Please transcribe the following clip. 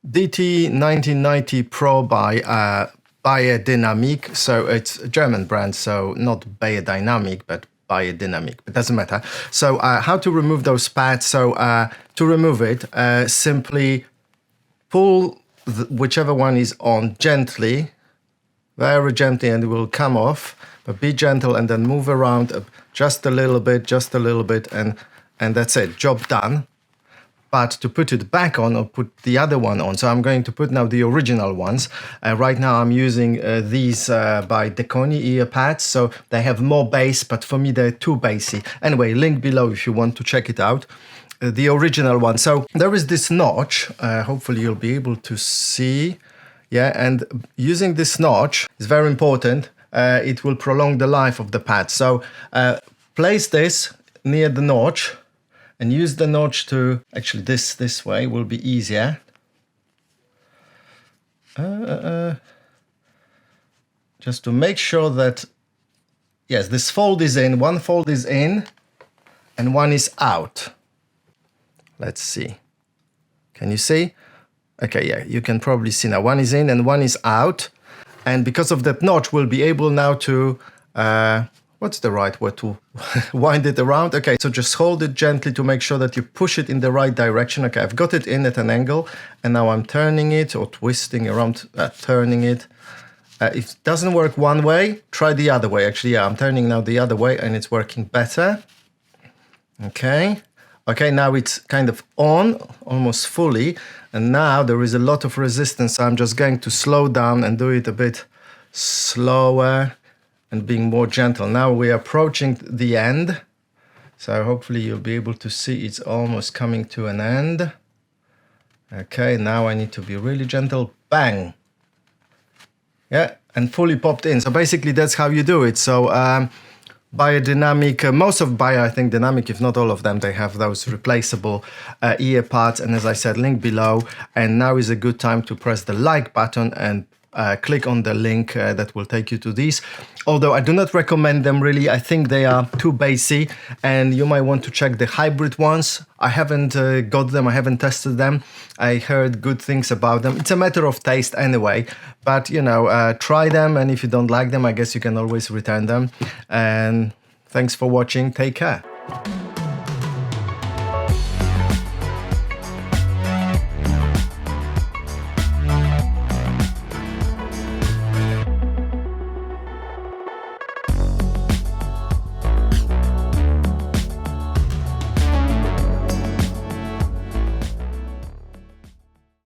DT1990 Pro by Beyerdynamic. So it's a German brand, so not Beyerdynamic, but Beyerdynamic. It doesn't matter. So how to remove those pads? So to remove it, simply pull whichever one is on gently, very gently, and it will come off. But be gentle and then move around just a little bit, and that's it. Job done. But to put it back on, or put the other one on, so I'm going to put now the original ones. Right now I'm using these by Dekoni Earpads, so they have more bass, but for me they're too bassy. Anyway, link below if you want to check it out. The original one. So there is this notch, hopefully you'll be able to see. Yeah, and using this notch is very important. It will prolong the life of the pad. So place this near the notch, and use the notch to, actually this way will be easier. Just to make sure that, yes, this fold is in, one fold is in, and one is out. Let's see. Can you see? Okay, yeah, you can probably see now. One is in and one is out. And because of that notch, we'll be able now to, what's the right word to wind it around? Okay, so just hold it gently to make sure that you push it in the right direction. Okay, I've got it in at an angle, and now I'm turning it or twisting around, turning it. If it doesn't work one way, try the other way. Actually, yeah, I'm turning now the other way and it's working better. Okay. Okay, now it's kind of on, almost fully, and now there is a lot of resistance. So I'm just going to slow down and do it a bit slower and being more gentle. Now we're approaching the end, so hopefully you'll be able to see it's almost coming to an end. Okay, now I need to be really gentle. Bang! Yeah, and fully popped in. So basically that's how you do it. So Beyerdynamic, most of Beyer, I think Dynamic, if not all of them, they have those replaceable ear pads, and as I said, link below. And now is a good time to press the like button and click on the link that will take you to these. Although I do not recommend them really, I think they are too bassy, and you might want to check the hybrid ones. I haven't got them, I haven't tested them. I heard good things about them. It's a matter of taste anyway, but you know, try them, and if you don't like them, I guess you can always return them. And thanks for watching, take care.